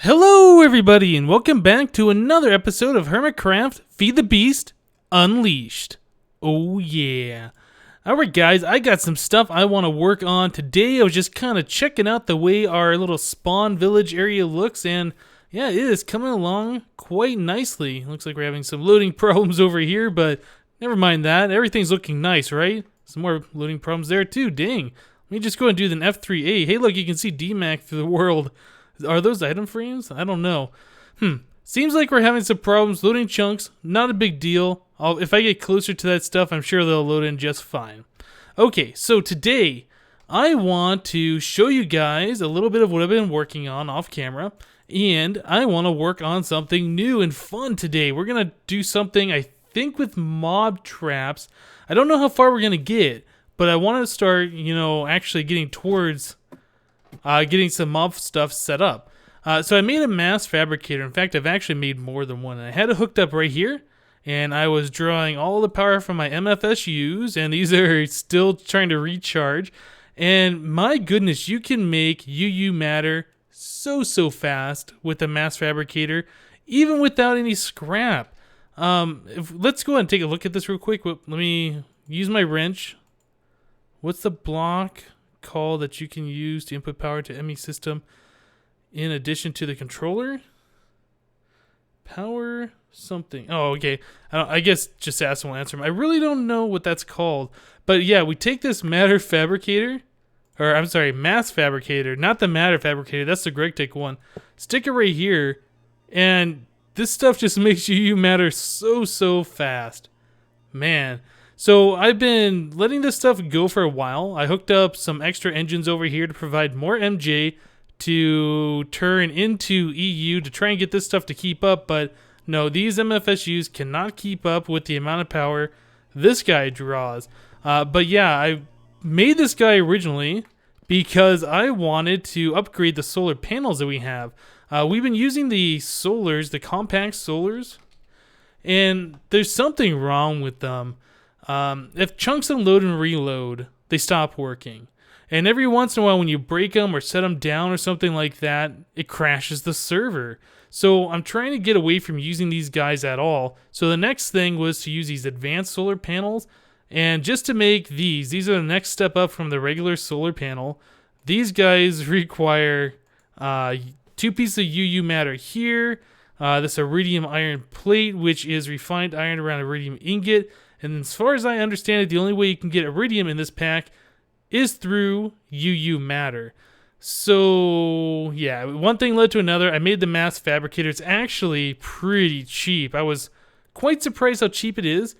Hello everybody and welcome back to another episode of HermitCraft Feed the Beast Unleashed. Oh yeah. Alright guys, I got some stuff I want to work on today. I was just kind of checking out the way our little spawn village area looks, and yeah, it is coming along quite nicely. Looks like we're having some loading problems over here, but never mind that. Everything's looking nice, right? Some more loading problems there too, dang. Let me just go and do the F3A. Hey look, you can see DMAC through the world. Are those item frames? I don't know. Seems like we're having some problems loading chunks. Not a big deal. If I get closer to that stuff, I'm sure they'll load in just fine. Okay, so today I want to show you guys a little bit of what I've been working on off camera, and I want to work on something new and fun today. We're going to do something, I think, with mob traps. I don't know how far we're going to get, but I want to start, actually getting towards getting some mob stuff set up. So I made a mass fabricator. In fact, I've actually made more than one. I had it hooked up right here, and I was drawing all the power from my MFSUs, and these are still trying to recharge. And my goodness, you can make UU matter so fast with a mass fabricator, even without any scrap. Let's go ahead and take a look at this real quick. Let me use my wrench. What's the block call that you can use to input power to ME system in addition to the controller? Power something. Oh, okay. I guess just ask and we'll answer them. I really don't know what that's called. But yeah, we take this mass fabricator, not the matter fabricator. That's the GregTech one. Stick it right here, and this stuff just makes UU matter so fast. Man. So I've been letting this stuff go for a while. I hooked up some extra engines over here to provide more MJ to turn into EU to try and get this stuff to keep up, but no, these MFSUs cannot keep up with the amount of power this guy draws. But yeah, I made this guy originally because I wanted to upgrade the solar panels that we have. We've been using the solars, the compact solars, and there's something wrong with them. If chunks unload and reload, they stop working. And every once in a while when you break them or set them down or something like that, it crashes the server. So I'm trying to get away from using these guys at all. So the next thing was to use these advanced solar panels. And just to make these are the next step up from the regular solar panel. These guys require 2 pieces of UU matter here. This iridium iron plate, which is refined iron around iridium ingot. And as far as I understand it, the only way you can get iridium in this pack is through UU matter. So, yeah, one thing led to another. I made the mass fabricator. It's actually pretty cheap. I was quite surprised how cheap it is.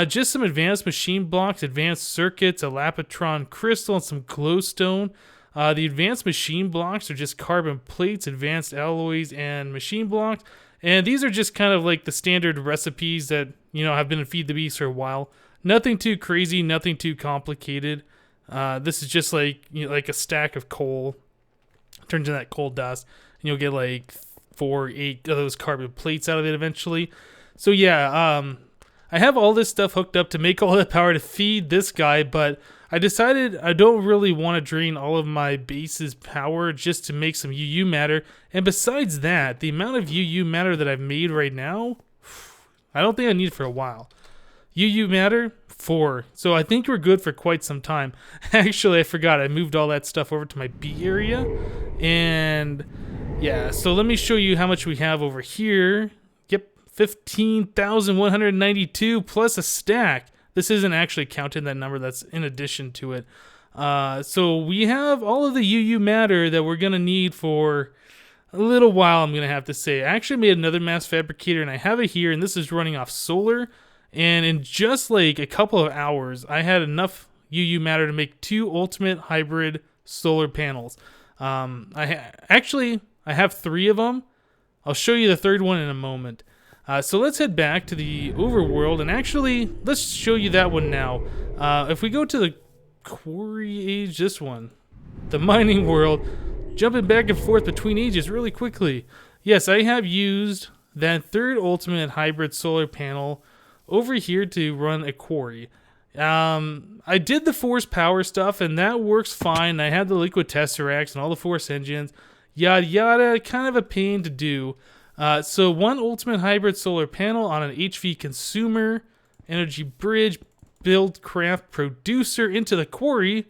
Just some advanced machine blocks, advanced circuits, a Lapotron crystal, and some glowstone. The advanced machine blocks are just carbon plates, advanced alloys, and machine blocks. And these are just kind of like the standard recipes that, have been in Feed the Beast for a while. Nothing too crazy, nothing too complicated. This is just like a stack of coal. Turns into that coal dust, and you'll get like 8 of those carbon plates out of it eventually. So yeah, I have all this stuff hooked up to make all that power to feed this guy, but I decided I don't really want to drain all of my base's power just to make some UU matter. And besides that, the amount of UU matter that I've made right now, I don't think I need for a while. UU matter, 4. So I think we're good for quite some time. Actually, I forgot. I moved all that stuff over to my B area. And yeah, so let me show you how much we have over here. Yep, 15,192 plus a stack. This isn't actually counting that number. That's in addition to it. So we have all of the UU matter that we're going to need for a little while, I'm going to have to say. I actually made another mass fabricator, and I have it here, and this is running off solar. And in just like a couple of hours, I had enough UU matter to make 2 ultimate hybrid solar panels. I have 3 of them. I'll show you the third one in a moment. So let's head back to the overworld, and actually, let's show you that one now. If we go to the quarry age, this one, the mining world, jumping back and forth between ages really quickly. Yes, I have used that 3rd ultimate hybrid solar panel over here to run a quarry. I did the force power stuff, and that works fine. I had the liquid tesseracts and all the force engines. yada yada, kind of a pain to do. So one ultimate hybrid solar panel on an HV consumer, energy bridge, build craft producer into the quarry,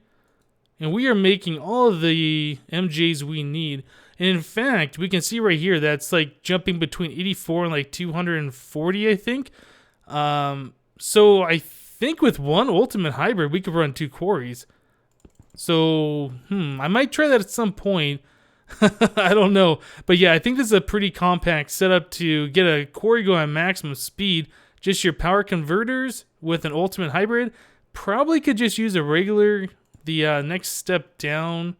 and we are making all of the MJs we need. And in fact, we can see right here that's like jumping between 84 and like 240, I think. So I think with one ultimate hybrid, we could run 2 quarries. So, I might try that at some point. I don't know. But yeah, I think this is a pretty compact setup to get a quarry going at maximum speed. Just your power converters with an ultimate hybrid. Probably could just use a regular, the next step down,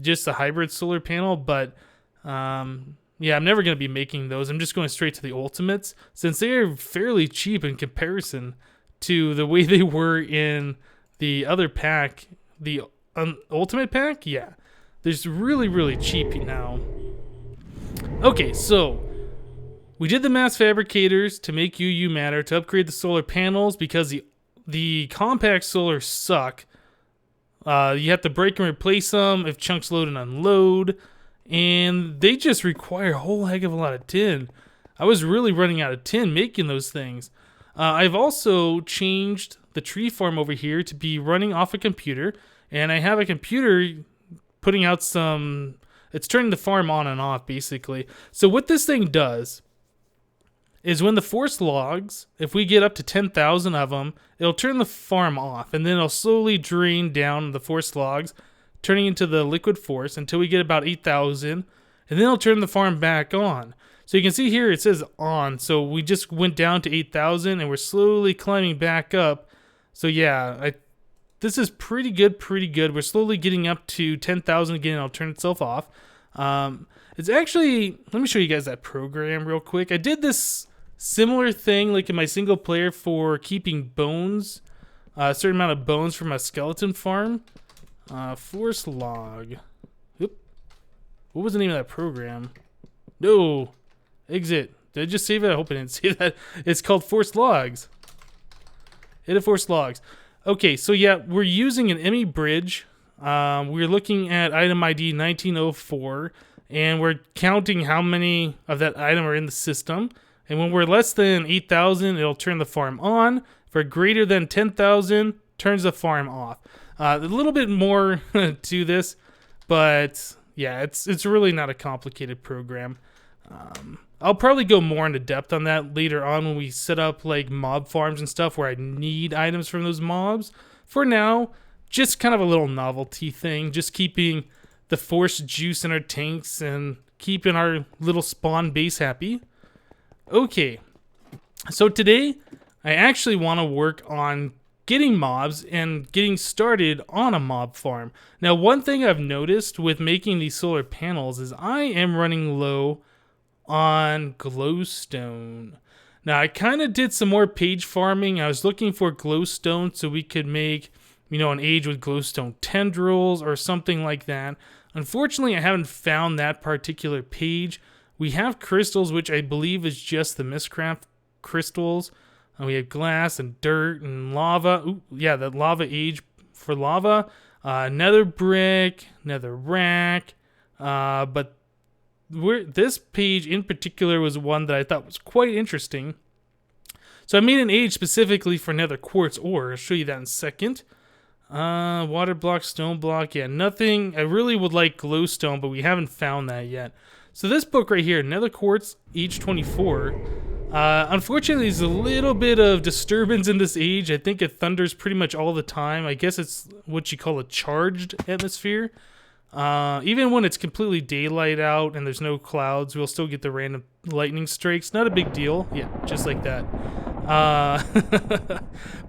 just a hybrid solar panel. But yeah, I'm never going to be making those. I'm just going straight to the ultimates, since they are fairly cheap in comparison to the way they were in the other pack, the ultimate pack. Yeah, they're just really, really cheap now. Okay, so we did the mass fabricators to make UU matter to upgrade the solar panels, because the compact solar suck. You have to break and replace them if chunks load and unload, and they just require a whole heck of a lot of tin. I was really running out of tin making those things. I've also changed the tree farm over here to be running off a computer, and I have a computer putting out some... It's turning the farm on and off, basically. So what this thing does is when the forest logs, if we get up to 10,000 of them, it'll turn the farm off, and then it'll slowly drain down the forest logs, turning into the liquid force until we get about 8,000, and then it'll turn the farm back on. So you can see here it says on, so we just went down to 8,000, and we're slowly climbing back up. So yeah, this is pretty good, We're slowly getting up to 10,000 again, and it'll turn itself off. It's actually, let me show you guys that program real quick. I did this similar thing like in my single player for keeping bones, a certain amount of bones from a skeleton farm. Forest log. Oop. What was the name of that program? No. Exit. Did I just save it? I hope I didn't save that. It's called Forest Logs. Edit Forest Logs. Okay, so yeah, we're using an ME bridge. We're looking at item ID 1904, and we're counting how many of that item are in the system. And when we're less than 8,000, it'll turn the farm on. For greater than 10,000, turns the farm off. A little bit more to this, but yeah, it's really not a complicated program. I'll probably go more into depth on that later on when we set up like mob farms and stuff where I need items from those mobs. For now, just kind of a little novelty thing, just keeping the force juice in our tanks and keeping our little spawn base happy. Okay, so today I actually want to work on getting mobs and getting started on a mob farm. Now, one thing I've noticed with making these solar panels is I am running low on glowstone. Now, I kind of did some more page farming. I was looking for glowstone so we could make, an age with glowstone tendrils or something like that. Unfortunately, I haven't found that particular page. We have crystals, which I believe is just the Mistcraft crystals. We have glass and dirt and lava. Ooh, yeah, the lava age for lava. Nether brick, nether rack. But this page in particular was one that I thought was quite interesting. So I made an age specifically for nether quartz ore. I'll show you that in a second. Water block, stone block. Yeah, nothing. I really would like glowstone, but we haven't found that yet. So this book right here, Nether Quartz, age 24. Unfortunately, there's a little bit of disturbance in this age. I think it thunders pretty much all the time. I guess it's what you call a charged atmosphere. Even when it's completely daylight out and there's no clouds, we'll still get the random lightning strikes. Not a big deal. Yeah, just like that.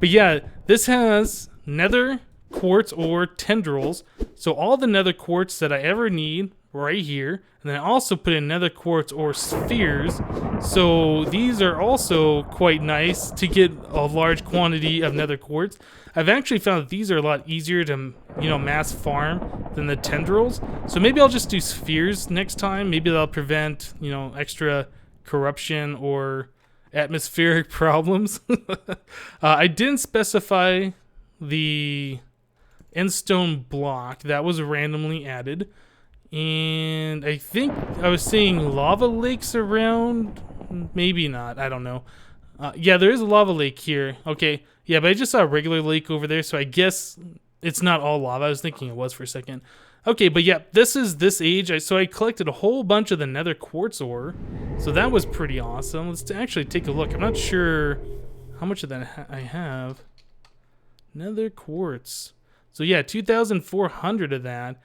But yeah, this has nether quartz ore tendrils. So all the nether quartz that I ever need right here. And then I also put in nether quartz ore spheres. So these are also quite nice to get a large quantity of nether quartz. I've actually found that these are a lot easier to, mass farm than the tendrils. So maybe I'll just do spheres next time. Maybe that'll prevent, extra corruption or atmospheric problems. I didn't specify the endstone block. That was randomly added. And I think I was seeing lava lakes around. Maybe not. I don't know. Yeah, there is a lava lake here. Okay. Yeah, but I just saw a regular lake over there, so I guess it's not all lava. I was thinking it was for a second. Okay, but yeah, this is this age. So I collected a whole bunch of the nether quartz ore. So that was pretty awesome. Let's actually take a look. I'm not sure how much of that I have. Nether quartz. So yeah, 2,400 of that.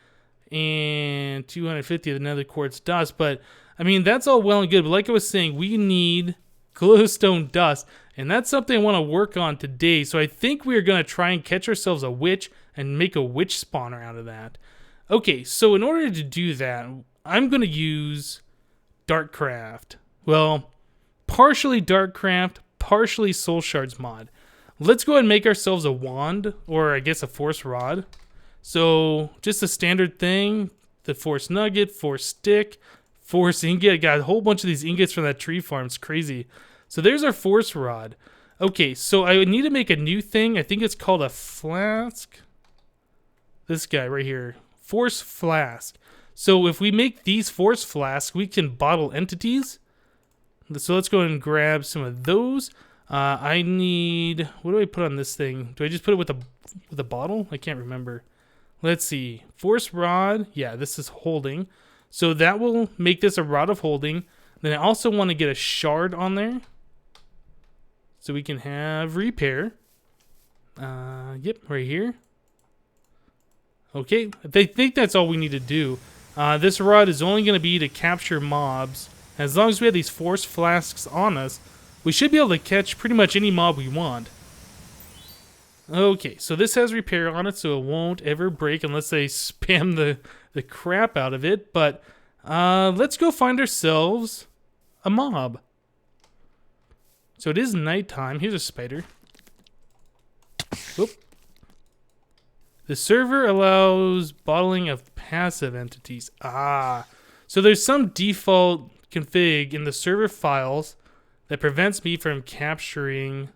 And 250 of the nether quartz dust. But, I mean, that's all well and good. But like I was saying, we need glowstone dust. And that's something I want to work on today. So I think we're going to try and catch ourselves a witch and make a witch spawner out of that. Okay, so in order to do that, I'm going to use Darkcraft. Well, partially Darkcraft, partially Soul Shards mod. Let's go ahead and make ourselves a wand, or I guess a force rod. So, just a standard thing, the force nugget, force stick, force ingot. I got a whole bunch of these ingots from that tree farm. It's crazy. So, there's our force rod. Okay, so I would need to make a new thing. I think it's called a flask. This guy right here. Force flask. So, if we make these force flasks, we can bottle entities. So, let's go ahead and grab some of those. I need... What do I put on this thing? Do I just put it with a bottle? I can't remember. Let's see. Force rod. Yeah, this is holding. So that will make this a rod of holding. Then I also want to get a shard on there. So we can have repair. Yep, right here. Okay, I think that's all we need to do. This rod is only going to be to capture mobs. As long as we have these force flasks on us, we should be able to catch pretty much any mob we want. Okay, so this has repair on it, so it won't ever break unless they spam the crap out of it. But let's go find ourselves a mob. So it is nighttime. Here's a spider. Whoop. The server allows bottling of passive entities. So there's some default config in the server files that prevents me from capturing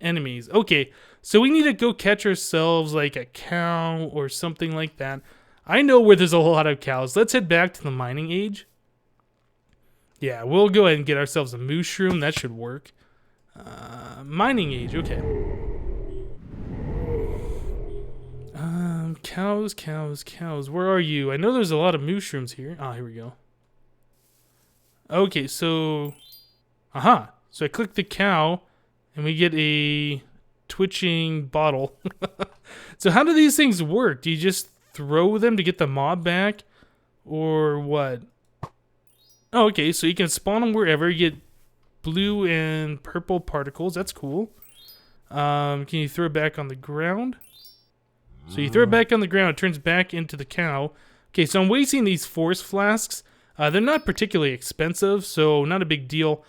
enemies. Okay, so we need to go catch ourselves like a cow or something like that. I know where there's a lot of cows. Let's head back to the mining age. Yeah, we'll go ahead and get ourselves a mushroom. That should work. Mining age, okay. Cows. Where are you? I know there's a lot of mushrooms here. Here we go. Okay, so... Aha! So I click the cow, and we get a twitching bottle. So how do these things work? Do you just throw them to get the mob back? Or what? Oh, okay, so you can spawn them wherever. You get blue and purple particles. That's cool. Can you throw it back on the ground? So you throw it back on the ground. It turns back into the cow. Okay, so I'm wasting these force flasks. They're not particularly expensive, so not a big deal.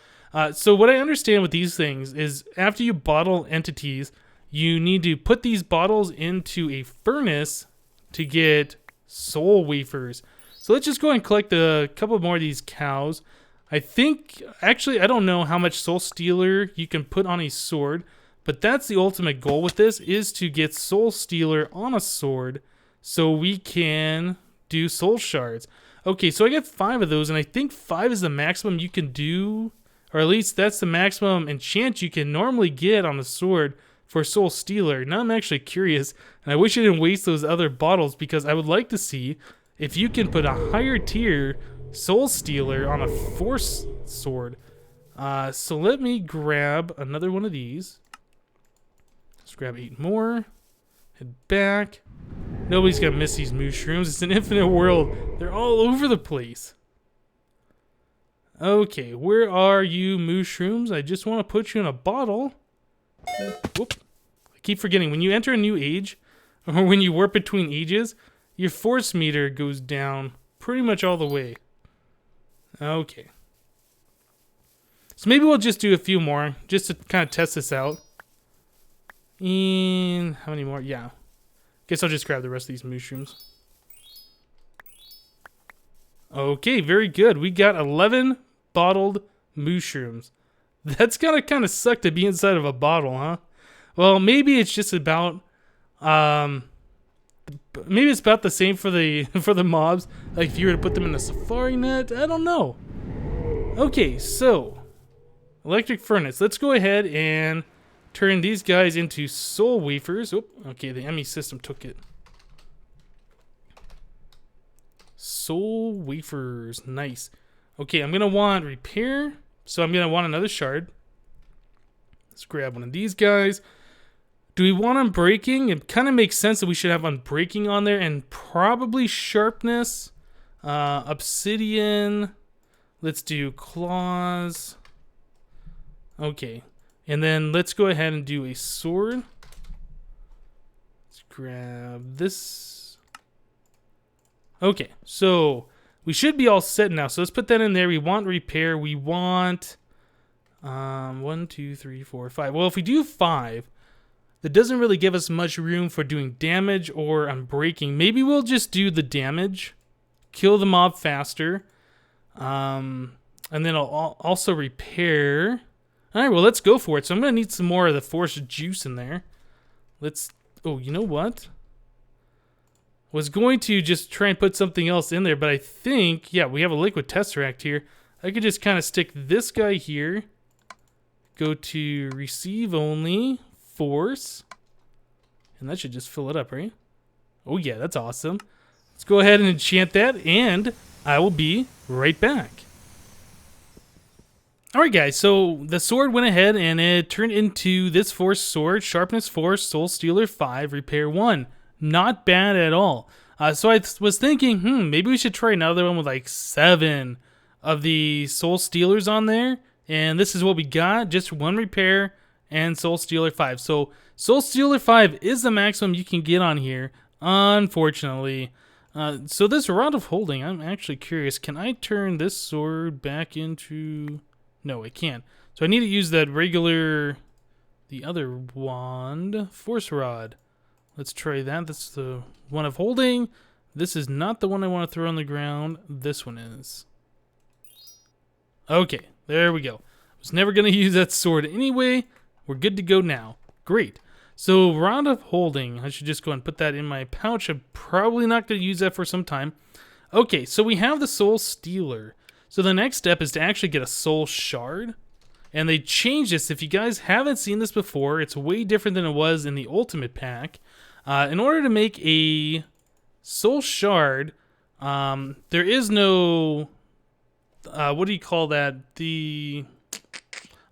So what I understand with these things is after you bottle entities, you need to put these bottles into a furnace to get soul wafers. So let's just go and collect a couple more of these cows. I think, actually, I don't know how much soul stealer you can put on a sword, but that's the ultimate goal with this, is to get soul stealer on a sword so we can do soul shards. Okay, so I got 5 of those, and I think 5 is the maximum you can do, or at least that's the maximum enchant you can normally get on a sword for soul stealer. Now I'm actually curious, and I wish I didn't waste those other bottles because I would like to see if you can put a higher tier soul stealer on a force sword. So let me grab another one of these. Let's grab 8 more. Head back. Nobody's gonna miss these mushrooms. It's an infinite world. They're all over the place. Okay, where are you, mushrooms? I just want to put you in a bottle. Whoop. I keep forgetting. When you enter a new age, or when you warp between ages, your force meter goes down pretty much all the way. Okay. So maybe we'll just do a few more, just to kind of test this out. And how many more? Yeah. Guess I'll just grab the rest of these mushrooms. Okay, very good. We got 11 bottled mushrooms. That's gonna kind of suck to be inside of a bottle, huh? Well, maybe it's just about maybe it's about the same for the for the mobs. Like if you were to put them in a safari net, I don't know. Okay, so electric furnace. Let's go ahead and turn these guys into soul wafers. Oh, okay, the ME system took it. Soul wafers, nice. Okay, I'm gonna want repair, so I'm gonna want another shard. Let's grab one of these guys. Do we want unbreaking? It kind of makes sense that we should have unbreaking on there, and probably sharpness, obsidian. Let's do claws. Okay, and then let's go ahead and do a sword. Let's grab this. Okay, so we should be all set now. So let's put that in there. We want repair. We want 1, 2, 3, 4, 5. Well, if we do 5, that doesn't really give us much room for doing damage or unbreaking. Maybe we'll just do the damage, kill the mob faster, and then I'll also repair. All right, well, let's go for it. So I'm going to need some more of the force juice in there. Let's, oh, you know what? Was going to just try and put something else in there, but I think, yeah, we have a liquid tesseract here. I could just kind of stick this guy here. Go to receive only. Force, and that should just fill it up, right? Oh yeah, that's awesome. Let's go ahead and enchant that, and I will be right back. Alright guys, so the sword went ahead and it turned into this force sword, sharpness 4, soul stealer 5, repair 1. Not bad at all. So I was thinking, maybe we should try another one with like 7 of the soul stealers on there, and this is what we got, just 1 repair and Soul Stealer 5. So Soul Stealer 5 is the maximum you can get on here, unfortunately. So this Rod of Holding, I'm actually curious. Can I turn this sword back into... No, I can't. So I need to use that regular... The other wand. Force Rod. Let's try that. That's the one of holding. This is not the one I want to throw on the ground. This one is. Okay, there we go. I was never going to use that sword anyway. We're good to go now. Great. So Rod of Holding, I should just go and put that in my pouch. I'm probably not going to use that for some time. Okay, so we have the Soul Stealer. So the next step is to actually get a Soul Shard. And they changed this. If you guys haven't seen this before, it's way different than it was in the Ultimate Pack. In order to make a Soul Shard, there is no... what do you call that?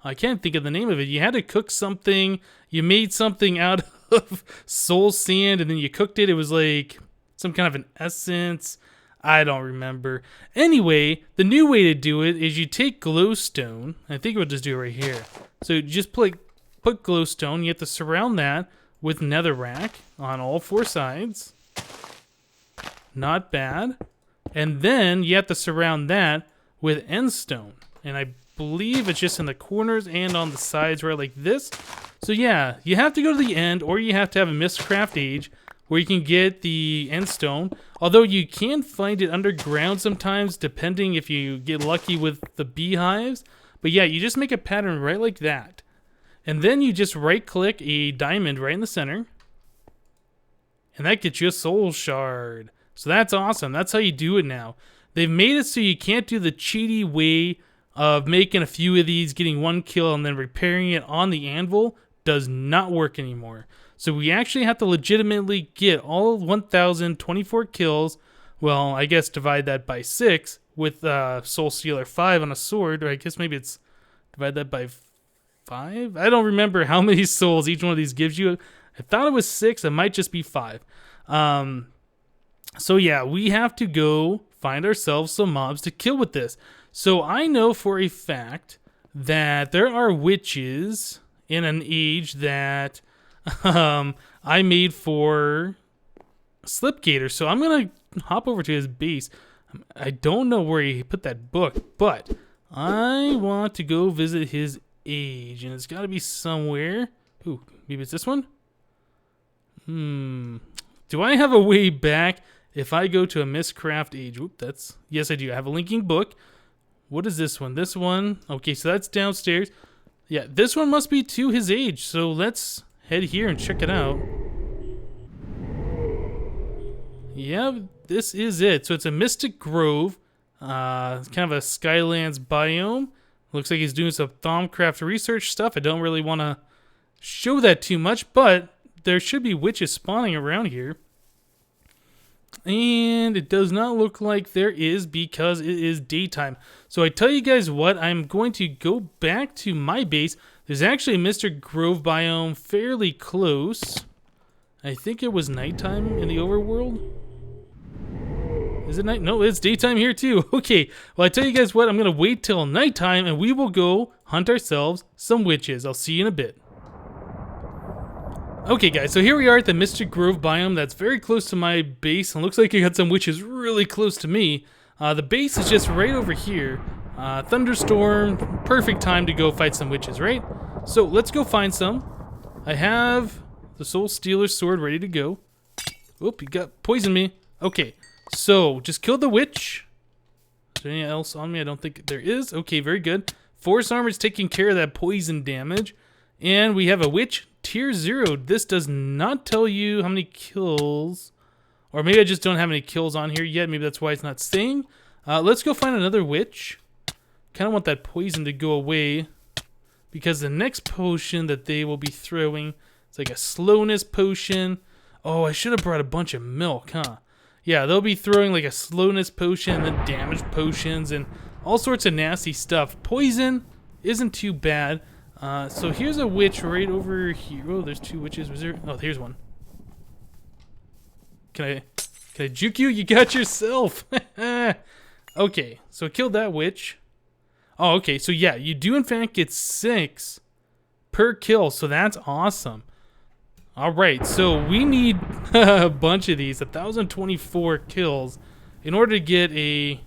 I can't think of the name of it. You had to cook something. You made something out of soul sand, and then you cooked it. It was like some kind of an essence. I don't remember. Anyway, the new way to do it is you take glowstone. I think we'll just do it right here. So you just put glowstone. You have to surround that with netherrack on all 4 sides. Not bad. And then you have to surround that with endstone. And I believe it's just in the corners and on the sides right like this. So yeah, you have to go to the end, or you have to have a Mistcraft Age where you can get the endstone. Although you can find it underground sometimes, depending if you get lucky with the beehives. But yeah, you just make a pattern right like that. And then you just right click a diamond right in the center. And that gets you a soul shard. So that's awesome. That's how you do it now. They've made it so you can't do the cheaty way of making a few of these, getting 1 kill, and then repairing it on the anvil. Does not work anymore. So we actually have to legitimately get all 1,024 kills. Well, I guess divide that by 6 with Soul Stealer 5 on a sword. Or I guess maybe it's divide that by 5? I don't remember how many souls each one of these gives you. I thought it was 6. It might just be 5. So yeah, we have to go find ourselves some mobs to kill with this. So I know for a fact that there are witches in an age that I made for Slipgator. So I'm going to hop over to his base. I don't know where he put that book, but I want to go visit his age. And it's got to be somewhere. Ooh, maybe it's this one? Do I have a way back if I go to a Mistcraft Age? Oop, that's... Yes, I do. I have a linking book. What is this one? This one. Okay, so that's downstairs. Yeah, this one must be to his age. So let's head here and check it out. Yeah, this is it. So it's a Mystic Grove, kind of a Skylands biome. Looks like he's doing some Thaumcraft research stuff. I don't really want to show that too much, but there should be witches spawning around here. And it does not look like there is because it is daytime. So I tell you guys what, I'm going to go back to my base. There's actually a Mr. Grove biome fairly close. I think it was nighttime in the overworld. Is it night? No, it's daytime here too. Okay, well I tell you guys what, I'm going to wait till nighttime and we will go hunt ourselves some witches. I'll see you in a bit. Okay guys, so here we are at the Mr. Grove biome that's very close to my base, and looks like I got some witches really close to me. The base is just right over here. Thunderstorm, perfect time to go fight some witches, right? So let's go find some. I have the Soul Stealer's sword ready to go. Oop, you got poisoned me. Okay, so just killed the witch. Is there anything else on me? I don't think there is. Okay, very good. Force Armor's taking care of that poison damage. And we have a witch. Tier 0, this does not tell you how many kills, or maybe I just don't have any kills on here yet, maybe that's why it's not saying. Let's go find another witch. Kind of want that poison to go away, because the next potion that they will be throwing, it's like a slowness potion. Oh, I should have brought a bunch of milk, huh? Yeah, they'll be throwing like a slowness potion, and then damage potions, and all sorts of nasty stuff. Poison isn't too bad. So here's a witch right over here. Oh, there's two witches. Was there? Oh, here's one. Can I juke you? You got yourself. Okay, so I killed that witch. Oh, okay. So yeah, you do in fact get 6 per kill. So that's awesome. All right, so we need a bunch of these, 1,024 kills, in order to get a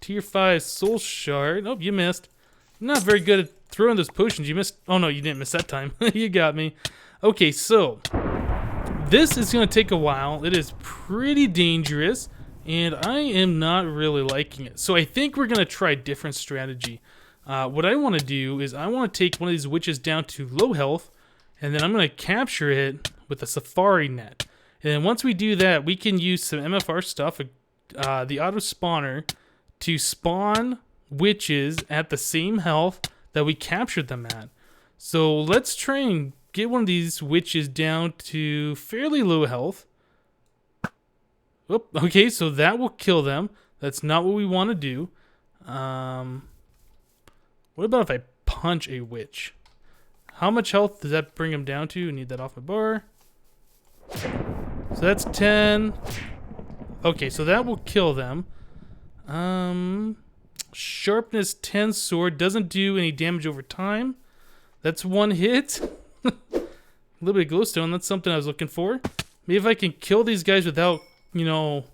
tier 5 soul shard. Oh, you missed. I'm not very good at throwing those potions. You missed. Oh no, you didn't miss that time. You got me. Okay, so this is going to take a while. It is pretty dangerous, and I am not really liking it. So I think we're going to try a different strategy. What I want to do is I want to take one of these witches down to low health, and then I'm going to capture it with a safari net. And then once we do that, we can use some MFR stuff, the auto spawner, to spawn witches at the same health that we captured them at. So let's try and get one of these witches down to fairly low health. Oop, okay, so that will kill them. That's not what we want to do. What about if I punch a witch? How much health does that bring them down to? I need that off my bar. So that's 10. Okay, so that will kill them. Sharpness 10 sword doesn't do any damage over time. That's 1 hit. A little bit of glowstone. That's something I was looking for. Maybe if I can kill these guys without, you know,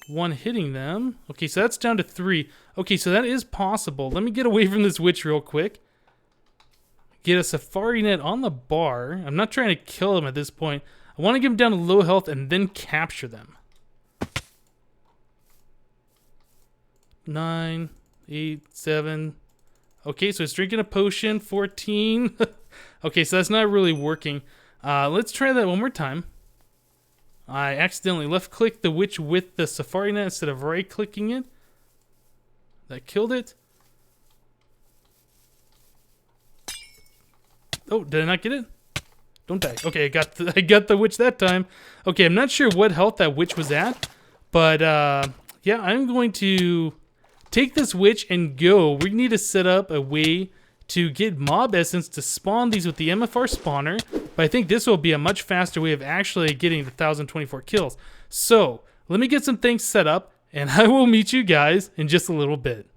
one hitting them. Okay, so that's down to 3. Okay, so that is possible. Let me get away from this witch real quick. Get a safari net on the bar. I'm not trying to kill them at this point. I want to get them down to low health and then capture them. 9, 8, 7. Okay, so it's drinking a potion. 14. Okay, so that's not really working. Let's try that one more time. I accidentally left-clicked the witch with the safari net instead of right-clicking it. That killed it. Oh, did I not get it? Don't die. Okay, I got the witch that time. Okay, I'm not sure what health that witch was at, but yeah, I'm going to take this witch and go. We need to set up a way to get mob essence to spawn these with the MFR spawner, but I think this will be a much faster way of actually getting the 1,024 kills. So, let me get some things set up, and I will meet you guys in just a little bit.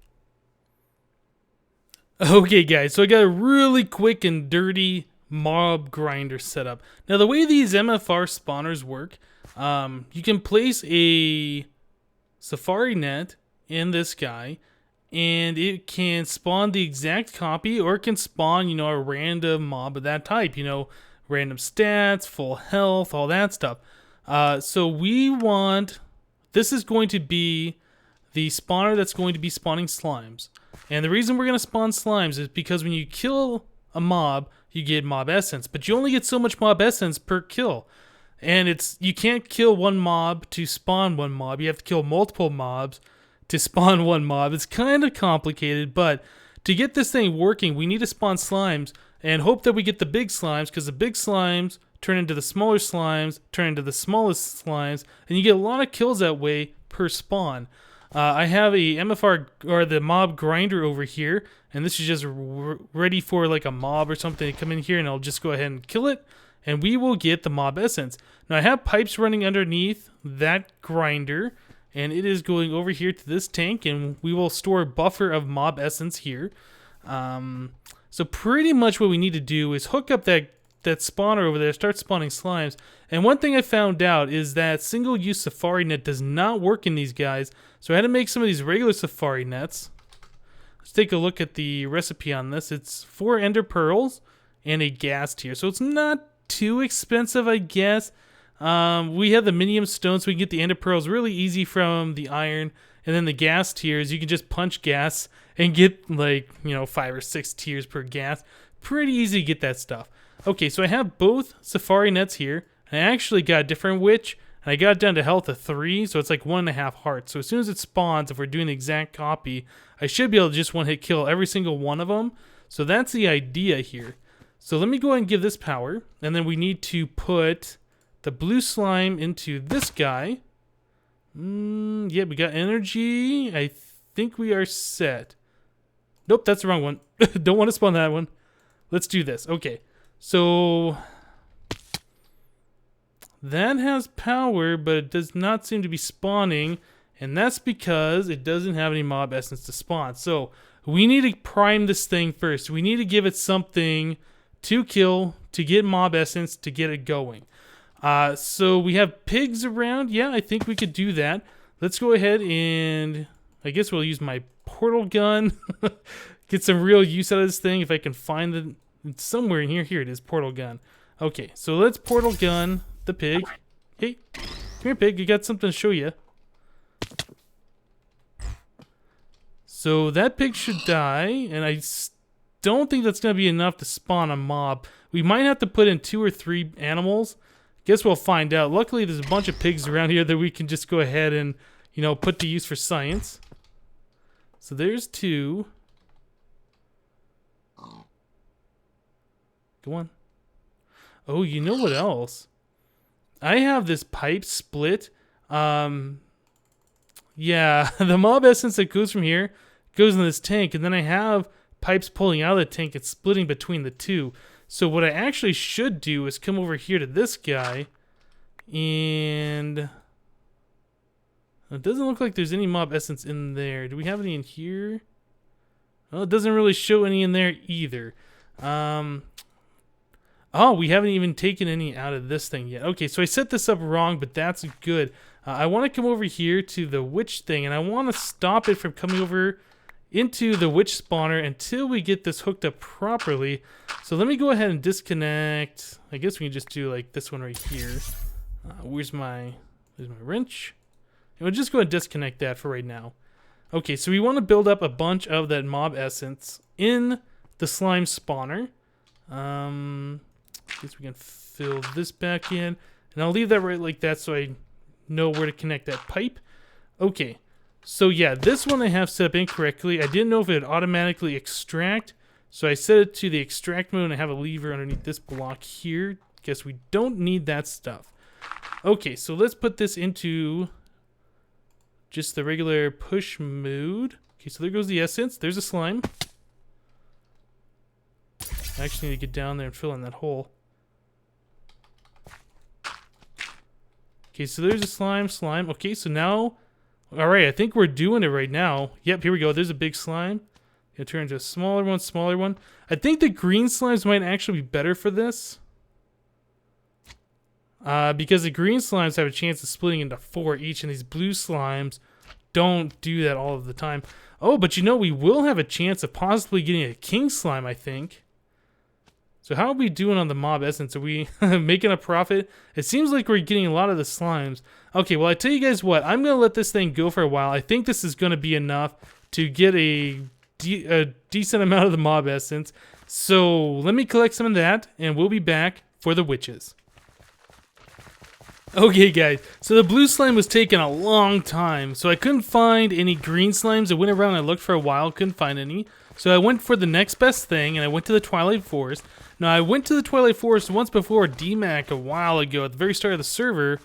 Okay guys, so I got a really quick and dirty mob grinder set up. Now the way these MFR spawners work, you can place a safari net in this guy, and it can spawn the exact copy, or it can spawn, you know, a random mob of that type, you know, random stats, full health, all that stuff. So we want, this is going to be the spawner that's going to be spawning slimes. And the reason we're going to spawn slimes is because when you kill a mob, you get mob essence, but you only get so much mob essence per kill. And you can't kill one mob to spawn one mob. You have to kill multiple mobs to spawn one mob. It's kind of complicated, but to get this thing working, we need to spawn slimes and hope that we get the big slimes, because the big slimes turn into the smaller slimes, turn into the smallest slimes, and you get a lot of kills that way per spawn. I have a MFR, or the mob grinder over here, and this is just ready for like a mob or something to come in here, and I'll just go ahead and kill it, and we will get the mob essence. Now I have pipes running underneath that grinder, and it is going over here to this tank, and we will store a buffer of mob essence here. So pretty much what we need to do is hook up that spawner over there, start spawning slimes. And one thing I found out is that single-use safari net does not work in these guys, so I had to make some of these regular safari nets. Let's take a look at the recipe on this. It's 4 ender pearls and a gas tier, so it's not too expensive, I guess. We have the minium stone, so we can get the ender pearls really easy from the iron, and then the gas tiers, you can just punch gas and get like, 5 or 6 tiers per gas. Pretty easy to get that stuff. Okay, so I have both safari nets here. I actually got a different witch, and I got it down to health of 3, so it's like 1.5 hearts. So as soon as it spawns, if we're doing the exact copy, I should be able to just one-hit kill every single one of them. So that's the idea here. So let me go ahead and give this power, and then we need to put the blue slime into this guy. Yeah, we got energy. I think we are set. Nope, that's the wrong one. Don't want to spawn that one. Let's do this. Okay, so that has power, but it does not seem to be spawning, and that's because it doesn't have any mob essence to spawn. So we need to prime this thing first. We need to give it something to kill, to get mob essence, to get it going. So we have pigs around. Yeah, I think we could do that. Let's go ahead and I guess we'll use my portal gun. Get some real use out of this thing if I can find it somewhere in here. Here it is, portal gun. Okay, so let's portal gun the pig. Hey, come here, pig. You got something to show you. So that pig should die, and I don't think that's going to be enough to spawn a mob. We might have to put in 2 or 3 animals. Guess we'll find out. Luckily, there's a bunch of pigs around here that we can just go ahead and, put to use for science. So there's 2. Go on. Oh, you know what else? I have this pipe split. Yeah, the mob essence that goes from here goes in this tank, and then I have pipes pulling out of the tank and splitting between the 2. So what I actually should do is come over here to this guy, and it doesn't look like there's any mob essence in there. Do we have any in here? Well, it doesn't really show any in there either. Oh, we haven't even taken any out of this thing yet. Okay, so I set this up wrong, but that's good. I want to come over here to the witch thing, and I want to stop it from coming over into the witch spawner until we get this hooked up properly. So let me go ahead and disconnect. I guess we can just do like this one right here. Where's my wrench? And we'll just go ahead and disconnect that for right now. Okay, so we want to build up a bunch of that mob essence in the slime spawner. I guess we can fill this back in, and I'll leave that right like that so I know where to connect that pipe. Okay, so yeah, this one I have set up incorrectly. I didn't know if it would automatically extract, so I set it to the extract mode, and I have a lever underneath this block here. Guess we don't need that stuff. Okay, so let's put this into just the regular push mode. Okay, so there goes the essence. There's a slime. I actually need to get down there and fill in that hole. Okay, so there's a slime. Okay, so now, all right, I think we're doing it right now. Yep, here we go. There's a big slime. Gonna turn into a smaller one. I think the green slimes might actually be better for this. Because the green slimes have a chance of splitting into 4 each, and these blue slimes don't do that all of the time. Oh, but we will have a chance of possibly getting a king slime, I think. So how are we doing on the mob essence? Are we making a profit? It seems like we're getting a lot of the slimes. Okay, well, I tell you guys what. I'm going to let this thing go for a while. I think this is going to be enough to get a decent amount of the mob essence. So let me collect some of that, and we'll be back for the witches. Okay, guys, so the blue slime was taking a long time, so I couldn't find any green slimes. I went around and I looked for a while, couldn't find any. So I went for the next best thing, and I went to the Twilight Forest. Now, I went to the Twilight Forest once before, DMAC, a while ago, at the very start of the server,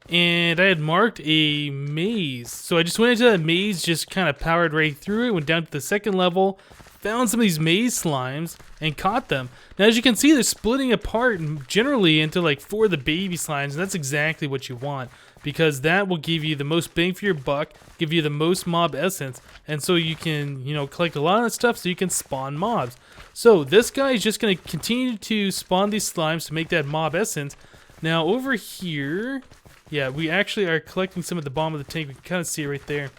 and I had marked a maze. So I just went into that maze, just kind of powered right through it, went down to the second level, found some of these maze slimes, and caught them. Now, as you can see, they're splitting apart generally into like 4 of the baby slimes, and that's exactly what you want, because that will give you the most bang for your buck, give you the most mob essence, and so you can, you know, collect a lot of that stuff so you can spawn mobs. So this guy is just going to continue to spawn these slimes to make that mob essence. Now, over here, yeah, we actually are collecting some at the bottom of the tank. We can kind of see it right there.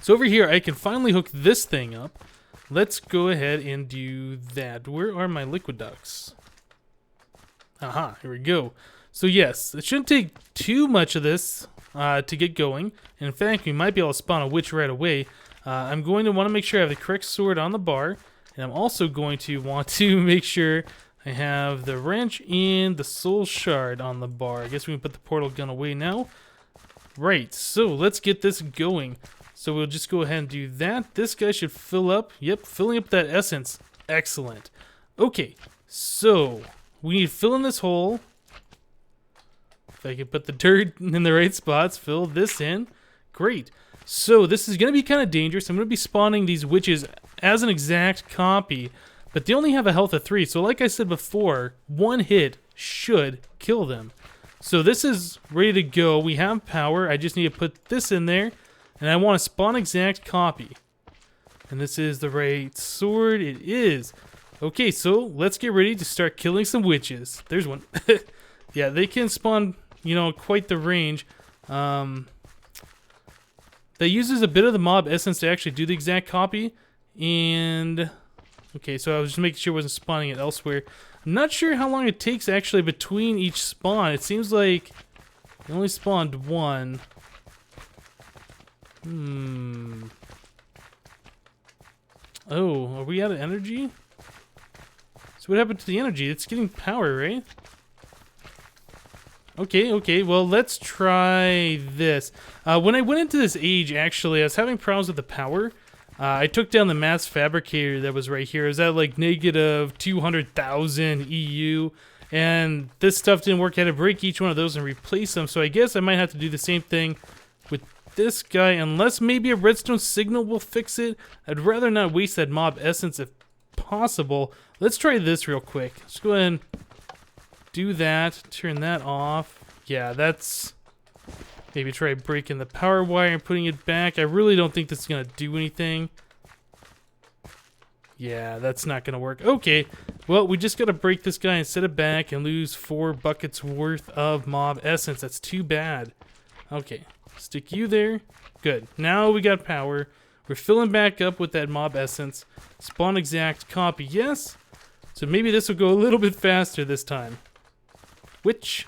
So over here, I can finally hook this thing up. Let's go ahead and do that. Where are my liquid ducts? Aha, here we go. So yes, it shouldn't take too much of this to get going. And in fact, we might be able to spawn a witch right away. I'm going to want to make sure I have the correct sword on the bar. And I'm also going to want to make sure I have the wrench and the soul shard on the bar. I guess we can put the portal gun away now. Right, so let's get this going. So we'll just go ahead and do that. This guy should fill up. Yep, filling up that essence. Excellent. Okay, so we need to fill in this hole. If I can put the dirt in the right spots, fill this in. Great. So this is going to be kind of dangerous. I'm going to be spawning these witches as an exact copy, but they only have a health of 3. So like I said before, one hit should kill them. So this is ready to go. We have power. I just need to put this in there. And I want to spawn exact copy. And this is the right sword. It is. Okay, so let's get ready to start killing some witches. There's one. Yeah, they can spawn, you know, quite the range. That uses a bit of the mob essence to actually do the exact copy. And okay, so I was just making sure I wasn't spawning it elsewhere. I'm not sure how long it takes actually between each spawn. It seems like I only spawned one. Oh, are we out of energy? So what happened to the energy? It's getting power, right? Okay, well, let's try this. When I went into this age, actually, I was having problems with the power. I took down the mass fabricator that was right here. It was at like negative 200,000 EU, and this stuff didn't work. I had to break each one of those and replace them, so I guess I might have to do the same thing with this guy, unless maybe a redstone signal will fix it. I'd rather not waste that mob essence if possible. Let's try this real quick. Let's go ahead and do that. Turn that off. Yeah, that's... Maybe try breaking the power wire and putting it back. I really don't think this is going to do anything. Yeah, that's not going to work. Okay, well, we just got to break this guy and set it back and lose 4 buckets worth of mob essence. That's too bad. Okay. Stick you there. Good. Now we got power. We're filling back up with that mob essence. Spawn exact copy. Yes. So maybe this will go a little bit faster this time. Which?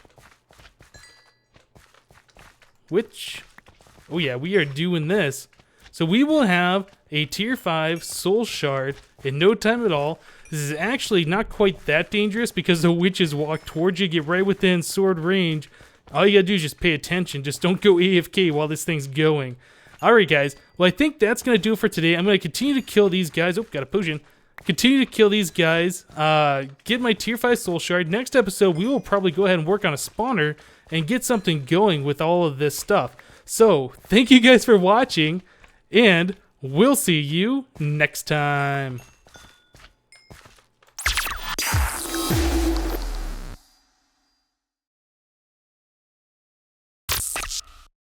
Oh yeah, we are doing this. So we will have a tier 5 soul shard in no time at all. This is actually not quite that dangerous because the witches walk towards you, get right within sword range. All you gotta do is just pay attention. Just don't go AFK while this thing's going. Alright, guys. Well, I think that's gonna do it for today. I'm gonna continue to kill these guys. Oh, got a potion. Continue to kill these guys. Get my tier 5 soul shard. Next episode, we will probably go ahead and work on a spawner and get something going with all of this stuff. So, thank you guys for watching, and we'll see you next time.